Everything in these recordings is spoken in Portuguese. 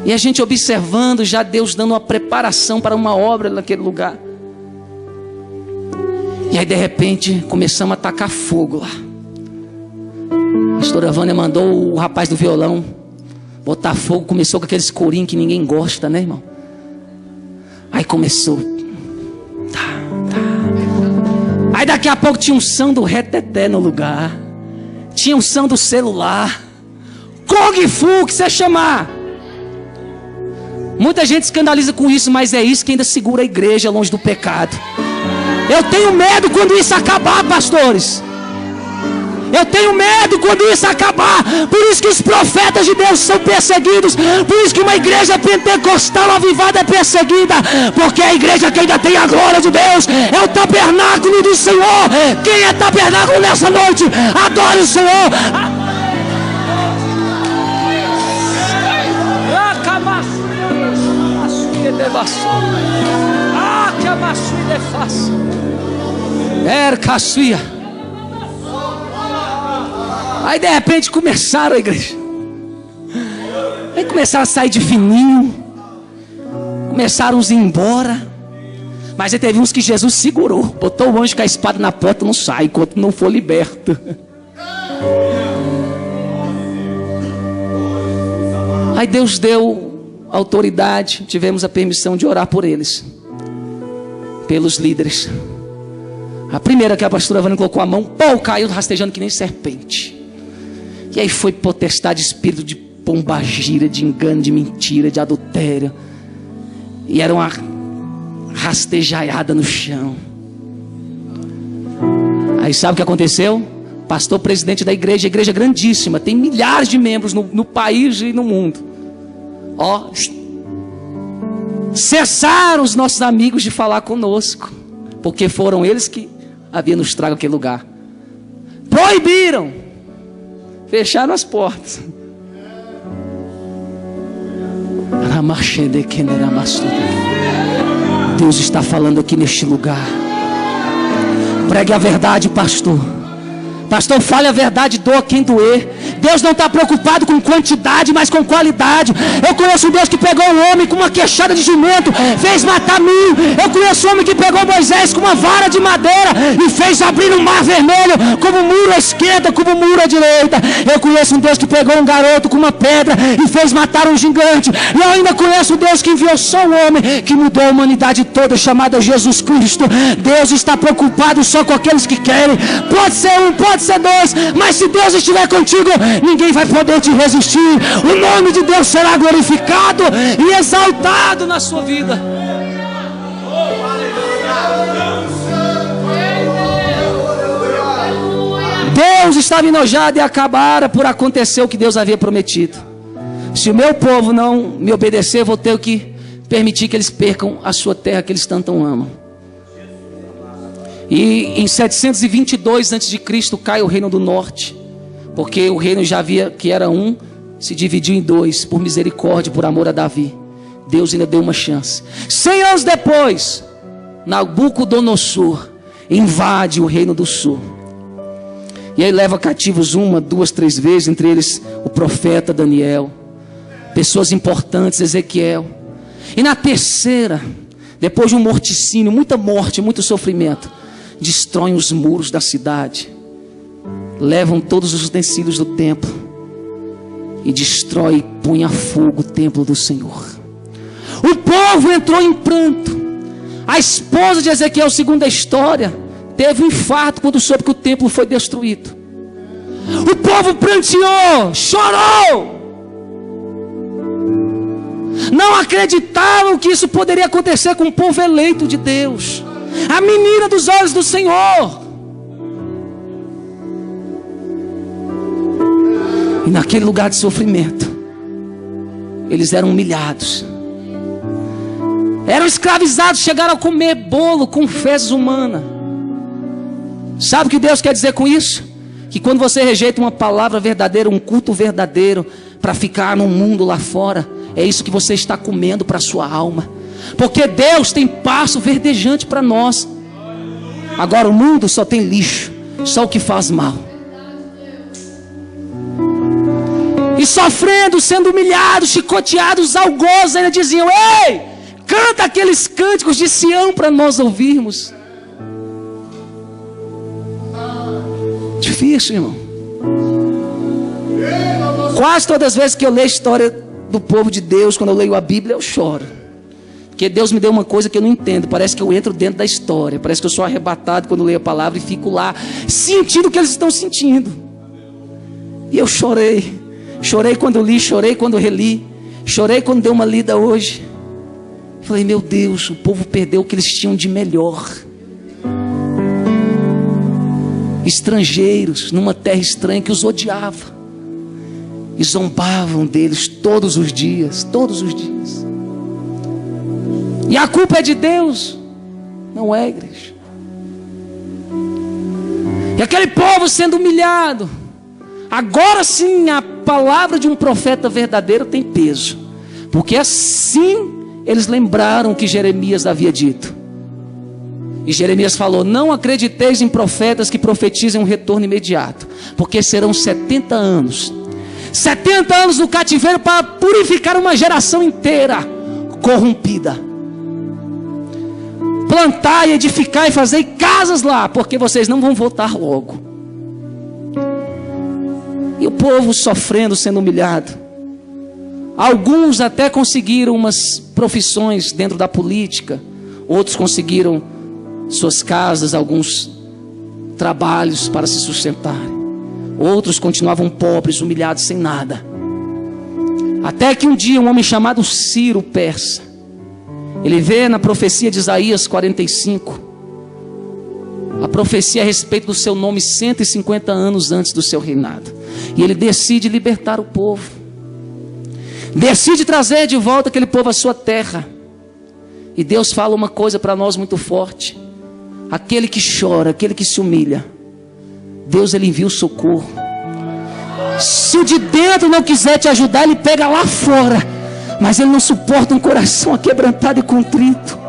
E a gente observando, já Deus dando uma preparação para uma obra naquele lugar. E aí de repente começamos a tacar fogo lá. A pastora Vânia mandou o rapaz do violão botar fogo. Começou com aqueles corinhos que ninguém gosta, né, irmão? Aí começou. Aí daqui a pouco tinha um som do reteté no lugar. Tinha um som do celular. Kung Fu que você chamar. Muita gente escandaliza com isso, mas é isso que ainda segura a igreja longe do pecado. Eu tenho medo quando isso acabar, pastores. Eu tenho medo quando isso acabar. Por isso que os profetas de Deus são perseguidos. Por isso que uma igreja pentecostal avivada é perseguida. Porque a igreja que ainda tem a glória de Deus é o tabernáculo do Senhor. Quem é tabernáculo nessa noite? Adore o Senhor. Que a maçuia é fácil. Aí de repente começaram a igreja. Aí começaram a sair de fininho. Começaram uns a ir embora. Mas aí teve uns que Jesus segurou. Botou o anjo com a espada na porta. Não sai enquanto não for liberto. Aí Deus deu autoridade. Tivemos a permissão de orar por eles. Pelos líderes. A primeira que a pastora Vânia colocou a mão, pô, caiu rastejando que nem serpente. E aí foi potestade, espírito de pombagira, de engano, de mentira, de adultério. E era uma rastejaiada no chão. Aí sabe o que aconteceu? Pastor presidente da igreja, igreja grandíssima, tem milhares de membros no país e no mundo. Ó, cessaram os nossos amigos de falar conosco, porque foram eles que haviam nos trago aquele lugar. Proibiram, fecharam as portas. Deus está falando aqui neste lugar. Pregue a verdade, pastor. Pastor, fale a verdade, doa quem doer. Deus não está preocupado com quantidade, mas com qualidade. Eu conheço um Deus que pegou um homem com uma queixada de jumento, fez matar 1000. Eu conheço um homem que pegou Moisés com uma vara de madeira e fez abrir um mar vermelho, como muro à esquerda, como muro à direita. Eu conheço um Deus que pegou um garoto com uma pedra e fez matar um gigante. E eu ainda conheço um Deus que enviou só um homem que mudou a humanidade toda, chamado Jesus Cristo. Deus está preocupado só com aqueles que querem. Pode ser um, pode ser dois, mas se Deus estiver contigo, ninguém vai poder te resistir. O nome de Deus será glorificado e exaltado na sua vida. Deus estava enojado e acabara por acontecer o que Deus havia prometido. Se o meu povo não me obedecer, eu vou ter que permitir que eles percam a sua terra que eles tanto amam. E em 722 a.C. cai o reino do norte, porque o reino já havia, que era um, se dividiu em dois, por misericórdia, por amor a Davi. Deus ainda deu uma chance. 100 anos depois, Nabucodonosor invade o reino do sul. E aí leva cativos 1, 2, 3 vezes, entre eles o profeta Daniel, pessoas importantes, Ezequiel. E na terceira, depois de um morticínio, muita morte, muito sofrimento, destroem os muros da cidade, levam todos os utensílios do templo e destrói e põe a fogo o templo do Senhor. O povo entrou em pranto. A esposa de Ezequiel, segundo a história, teve um infarto quando soube que o templo foi destruído. O povo pranteou, chorou. Não acreditavam que isso poderia acontecer com o povo eleito de Deus, a menina dos olhos do Senhor. E naquele lugar de sofrimento, eles eram humilhados, eram escravizados, chegaram a comer bolo com fezes humanas. Sabe o que Deus quer dizer com isso? Que quando você rejeita uma palavra verdadeira, um culto verdadeiro, para ficar no mundo lá fora, é isso que você está comendo para a sua alma. Porque Deus tem pasto verdejante para nós. Agora o mundo só tem lixo, só o que faz mal. E sofrendo, sendo humilhados, chicoteados, algozes, ainda diziam: ei, canta aqueles cânticos de Sião para nós ouvirmos. Difícil, irmão. Quase todas as vezes que eu leio a história do povo de Deus, quando eu leio a Bíblia, eu choro. Porque Deus me deu uma coisa que eu não entendo. Parece que eu entro dentro da história. Parece que eu sou arrebatado quando eu leio a palavra e fico lá sentindo o que eles estão sentindo. E eu chorei. Chorei quando eu li, chorei quando eu reli. Chorei quando dei uma lida hoje. Falei: meu Deus, o povo perdeu o que eles tinham de melhor. Estrangeiros, numa terra estranha que os odiava. E zombavam deles todos os dias. Todos os dias. E a culpa é de Deus, não é, igreja? E aquele povo sendo humilhado. Agora sim a palavra de um profeta verdadeiro tem peso. Porque assim eles lembraram que Jeremias havia dito. E Jeremias falou: não acrediteis em profetas que profetizem um retorno imediato, porque serão 70 anos. 70 anos no cativeiro para purificar uma geração inteira corrompida. Plantar e edificar e fazer casas lá, porque vocês não vão voltar logo. E o povo sofrendo, sendo humilhado. Alguns até conseguiram umas profissões dentro da política. Outros conseguiram suas casas, alguns trabalhos para se sustentarem. Outros continuavam pobres, humilhados, sem nada. Até que um dia um homem chamado Ciro, persa, ele vê na profecia de Isaías 45, a profecia a respeito do seu nome 150 anos antes do seu reinado. E ele decide libertar o povo. Decide trazer de volta aquele povo à sua terra. E Deus fala uma coisa para nós muito forte: aquele que chora, aquele que se humilha, Deus, ele envia o socorro. Se o de dentro não quiser te ajudar, ele pega lá fora. Mas ele não suporta um coração aquebrantado e contrito.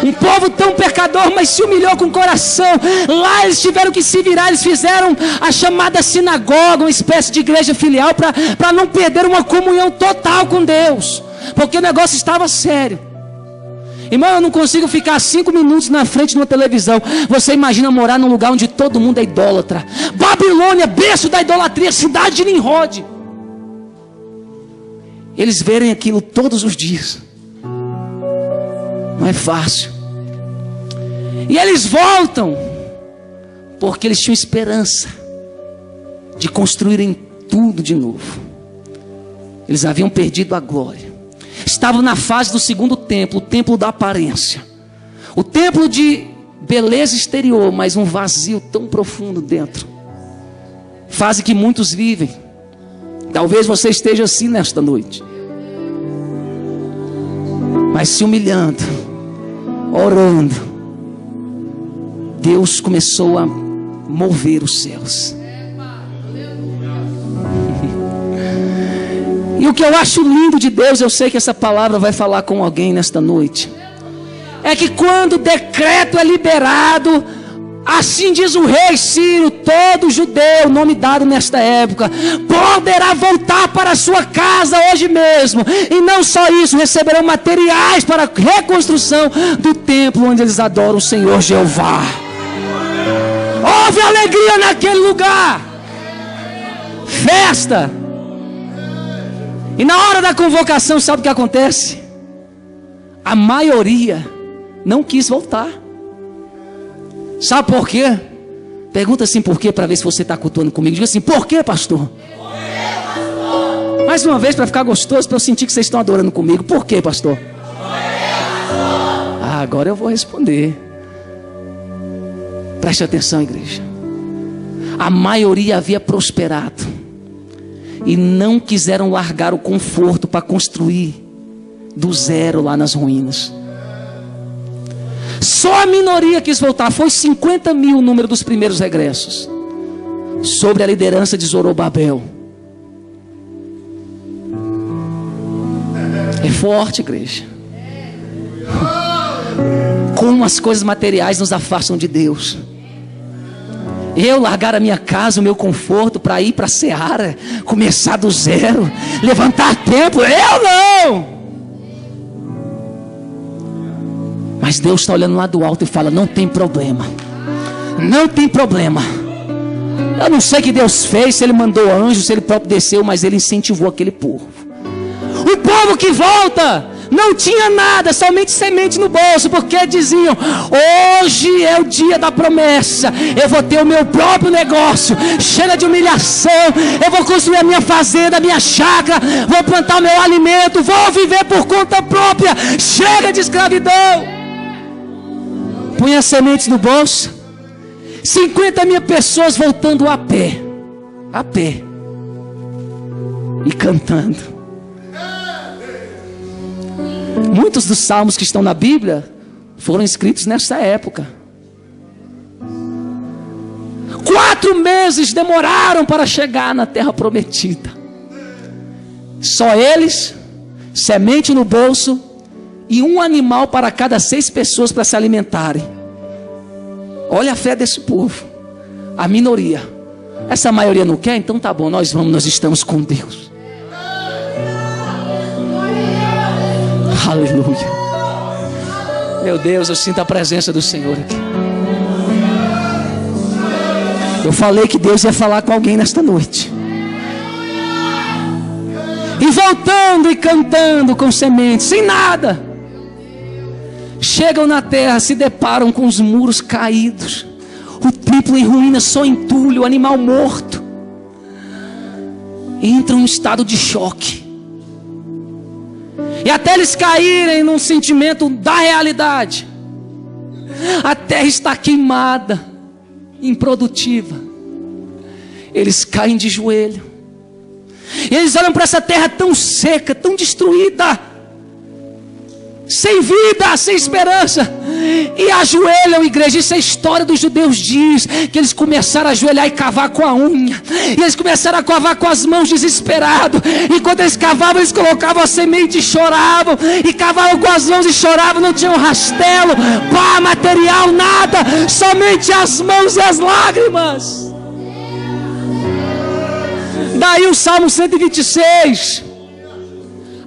Um povo tão pecador, mas se humilhou com o coração. Lá eles tiveram que se virar. Eles fizeram a chamada sinagoga, uma espécie de igreja filial, para não perder uma comunhão total com Deus, porque o negócio estava sério. Irmão, eu não consigo ficar 5 minutos na frente de uma televisão. Você imagina morar num lugar onde todo mundo é idólatra. Babilônia, berço da idolatria, cidade de Nimrod. Eles verem aquilo todos os dias. Não é fácil. E eles voltam, porque eles tinham esperança de construírem tudo de novo. Eles haviam perdido a glória. Estavam na fase do segundo templo, o templo da aparência. O templo de beleza exterior, mas um vazio tão profundo dentro. Fase que muitos vivem. Talvez você esteja assim nesta noite. Mas se humilhando, orando, Deus começou a mover os céus. E o que eu acho lindo de Deus, eu sei que essa palavra vai falar com alguém nesta noite, é que quando o decreto é liberado, assim diz o rei Ciro, todo judeu, nome dado nesta época, poderá voltar para a sua casa hoje mesmo. E não só isso, receberão materiais para a reconstrução do templo onde eles adoram o Senhor Jeová. Houve alegria naquele lugar, festa. E na hora da convocação, sabe o que acontece? A maioria não quis voltar. Sabe por quê? Pergunta assim por quê, para ver se você está cultuando comigo. Diga assim: por quê, pastor? Mais uma vez, para ficar gostoso, para eu sentir que vocês estão adorando comigo. Por quê, pastor? Ah, agora eu vou responder. Preste atenção, igreja. A maioria havia prosperado e não quiseram largar o conforto para construir do zero lá nas ruínas. Só a minoria quis voltar. Foi 50 mil o número dos primeiros regressos, sobre a liderança de Zorobabel. É forte, igreja. Como as coisas materiais nos afastam de Deus. Eu largar a minha casa, o meu conforto, para ir para a Seara, começar do zero, levantar templo? Eu não! Mas Deus está olhando lá do alto e fala: não tem problema. Não tem problema. Eu não sei o que Deus fez, se Ele mandou anjos, se Ele próprio desceu, mas Ele incentivou aquele povo. O povo que volta não tinha nada, somente semente no bolso, porque diziam: hoje é o dia da promessa, eu vou ter o meu próprio negócio, chega de humilhação, eu vou construir a minha fazenda, a minha chácara, vou plantar o meu alimento, vou viver por conta própria, chega de escravidão. Punha as sementes no bolso. 50.000 pessoas voltando a pé, e cantando. Muitos dos salmos que estão na Bíblia foram escritos nessa época. 4 meses demoraram para chegar na terra prometida. Só eles, semente no bolso e um animal para cada 6 pessoas para se alimentarem. Olha a fé desse povo. A minoria. Essa maioria não quer? Então tá bom, nós vamos, nós estamos com Deus. Aleluia. Meu Deus, eu sinto a presença do Senhor aqui. Eu falei que Deus ia falar com alguém nesta noite. E voltando e cantando com sementes, sem nada. Chegam na terra, se deparam com os muros caídos, o templo em ruínas, só entulho, o animal morto. Entram em um estado de choque. E até eles caírem num sentimento da realidade, a terra está queimada, improdutiva. Eles caem de joelho. E eles olham para essa terra tão seca, tão destruída, sem vida, sem esperança, e ajoelham, igreja. Isso é a história dos judeus. Diz que eles começaram a ajoelhar e cavar com a unha, e eles começaram a cavar com as mãos, desesperados. E quando eles cavavam, eles colocavam a semente e choravam, e cavavam com as mãos e choravam. Não tinham rastelo, pá, material, nada, somente as mãos e as lágrimas. Daí o Salmo 126: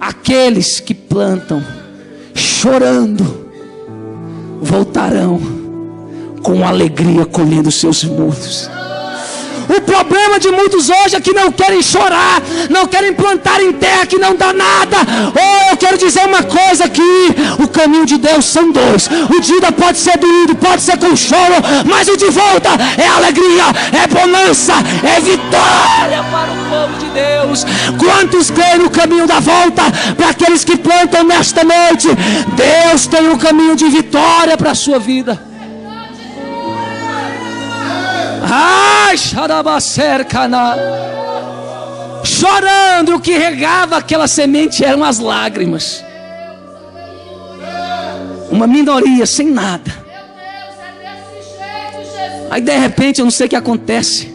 aqueles que plantam chorando voltarão com alegria colhendo seus muros. O problema de muitos hoje é que não querem chorar, não querem plantar em terra que não dá nada. Oh, eu quero dizer uma coisa aqui: o caminho de Deus são 2. O de ida pode ser doído, pode ser com choro, mas o de volta é alegria, é bonança, é vitória para o povo de Deus. Quantos creem no caminho da volta? Para aqueles que plantam nesta noite, Deus tem um caminho de vitória para a sua vida. Ai, xarabacercana. Chorando, o que regava aquela semente eram as lágrimas. Uma minoria sem nada. Aí de repente, eu não sei o que acontece,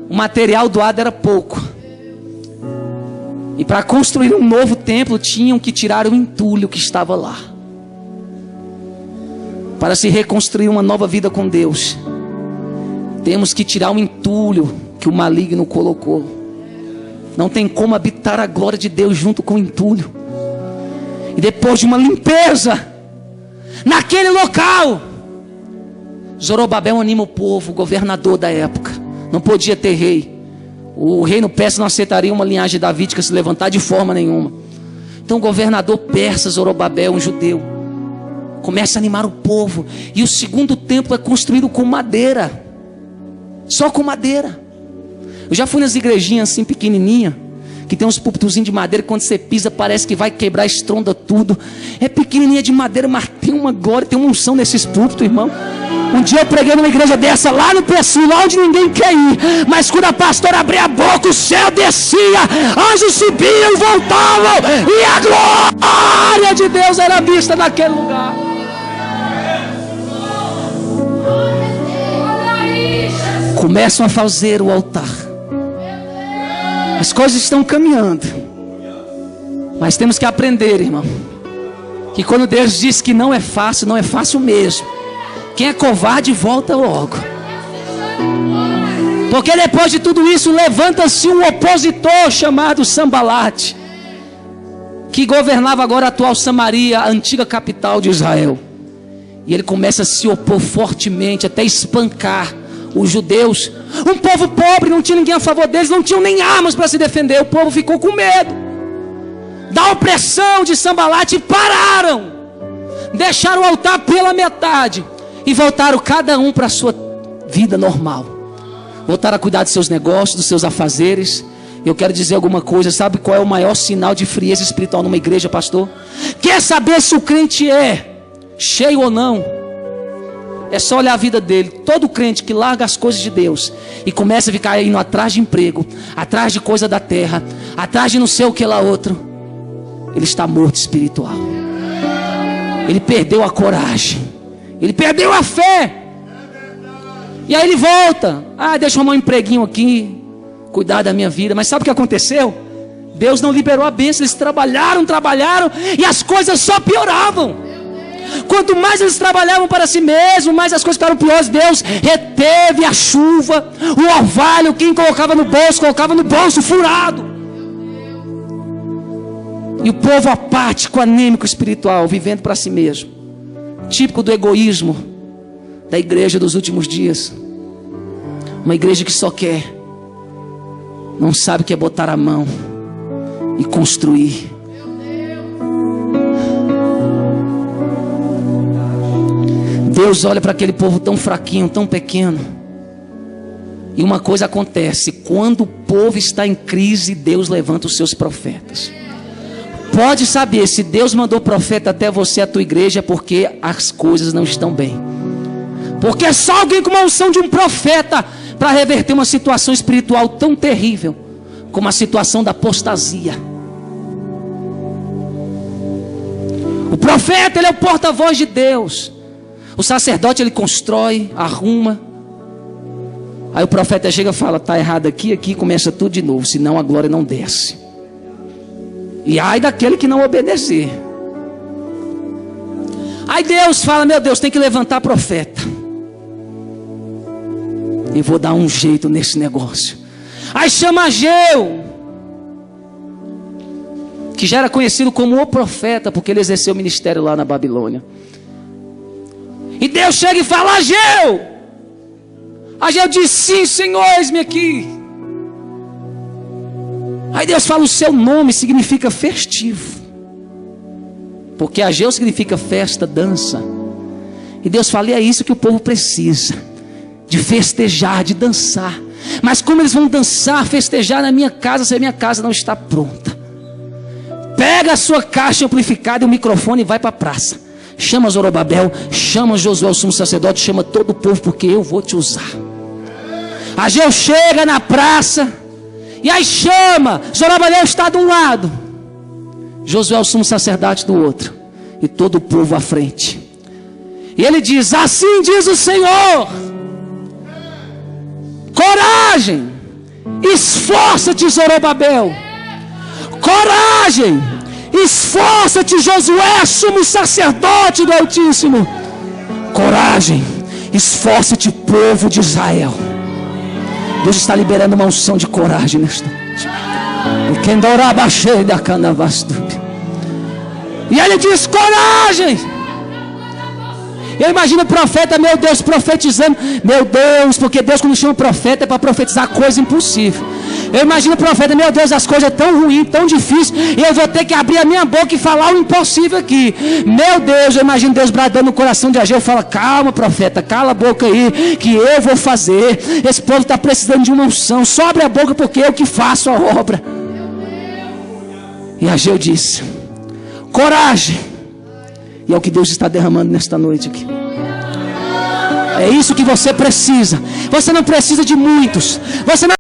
o material doado era pouco, e para construir um novo templo tinham que tirar o entulho que estava lá, para se reconstruir uma nova vida com Deus. Temos que tirar o entulho que o maligno colocou. Não tem como habitar a glória de Deus junto com o entulho. E depois de uma limpeza naquele local, Zorobabel anima o povo, o governador da época. Não podia ter rei. O reino persa não aceitaria uma linhagem davídica se levantar de forma nenhuma. Então o governador persa, Zorobabel, um judeu, começa a animar o povo. E o segundo templo é construído com madeira. Só com madeira. Eu já fui nas igrejinhas assim pequenininha, que tem uns púlpitozinhos de madeira, quando você pisa parece que vai quebrar, estronda tudo. É pequenininha de madeira, mas tem uma glória, tem uma unção nesses púlpitos, irmão. Um dia eu preguei numa igreja dessa, lá no Pessu, lá onde ninguém quer ir. Mas quando a pastora abria a boca, o céu descia, anjos subiam e voltavam, e a glória de Deus era vista naquele lugar. Começam a fazer o altar. As coisas estão caminhando, mas temos que aprender, irmão, que quando Deus diz que não é fácil, não é fácil mesmo. Quem é covarde volta logo. Porque depois de tudo isso, levanta-se um opositor chamado Sambalate, que governava agora a atual Samaria, a antiga capital de Israel. E ele começa a se opor fortemente, até espancar os judeus. Um povo pobre, não tinha ninguém a favor deles, não tinham nem armas para se defender. O povo ficou com medo da opressão de Sambalate e pararam. Deixaram o altar pela metade e voltaram cada um para a sua vida normal. Voltaram a cuidar dos seus negócios, dos seus afazeres. Eu quero dizer alguma coisa. Sabe qual é o maior sinal de frieza espiritual numa igreja, pastor? Quer saber se o crente é cheio ou não? É só olhar a vida dele. Todo crente que larga as coisas de Deus e começa a ficar indo atrás de emprego, atrás de coisa da terra, atrás de não sei o que lá outro, ele está morto espiritual. Ele perdeu a coragem, ele perdeu a fé. E aí ele volta. Deixa eu arrumar um empreguinho aqui, cuidar da minha vida. Mas sabe o que aconteceu? Deus não liberou a bênção. Eles trabalharam e as coisas só pioravam. Quanto mais eles trabalhavam para si mesmos, mais as coisas ficaram piores. Deus reteve a chuva, o orvalho. Quem colocava no bolso furado. E o povo apático, anêmico, espiritual, vivendo para si mesmo, típico do egoísmo da igreja dos últimos dias. Uma igreja que só quer, não sabe o que é botar a mão e construir. Deus olha para aquele povo tão fraquinho, tão pequeno, e uma coisa acontece: quando o povo está em crise, Deus levanta os seus profetas. Pode saber, se Deus mandou profeta até você, a tua igreja, é porque as coisas não estão bem. Porque é só alguém com uma unção de um profeta para reverter uma situação espiritual tão terrível como a situação da apostasia. O profeta, ele é o porta-voz de Deus. O sacerdote, ele constrói, arruma. Aí o profeta chega e fala: está errado aqui, começa tudo de novo, senão a glória não desce. E ai daquele que não obedecer. Aí Deus fala: meu Deus, tem que levantar profeta. E vou dar um jeito nesse negócio. Aí chama Ageu, que já era conhecido como o profeta, porque ele exerceu o ministério lá na Babilônia. E Deus chega e fala: Ageu. Ageu diz: sim, Senhor, eis-me aqui. Aí Deus fala: o seu nome significa festivo, porque Ageu significa festa, dança. E Deus fala: e é isso que o povo precisa, de festejar, de dançar. Mas como eles vão dançar, festejar na minha casa, se a minha casa não está pronta? Pega a sua caixa amplificada e o microfone e vai para a praça. Chama Zorobabel, chama Josué, o sumo sacerdote, chama todo o povo, porque eu vou te usar. Ageu chega na praça, e aí chama. Zorobabel está de um lado, Josué, o sumo sacerdote, do outro, e todo o povo à frente. E ele diz: assim diz o Senhor, coragem, esforça-te, Zorobabel. Coragem, esforça-te, Josué, sumo sacerdote do Altíssimo. Coragem, esforça-te, povo de Israel. Deus está liberando uma unção de coragem nesta noite. E ele diz: coragem. Eu imagino o profeta, meu Deus, profetizando. Meu Deus, porque Deus, quando chama profeta, é para profetizar coisa impossível. Eu imagino o profeta: meu Deus, as coisas tão ruins, tão difíceis, e eu vou ter que abrir a minha boca e falar o impossível aqui. Meu Deus, eu imagino Deus bradando no coração de Ageu. Fala: calma, profeta, cala a boca aí, que eu vou fazer. Esse povo está precisando de uma unção. Só abre a boca, porque eu que faço a obra. E Ageu disse: coragem. E é o que Deus está derramando nesta noite aqui. É isso que você precisa. Você não precisa de muitos. Você não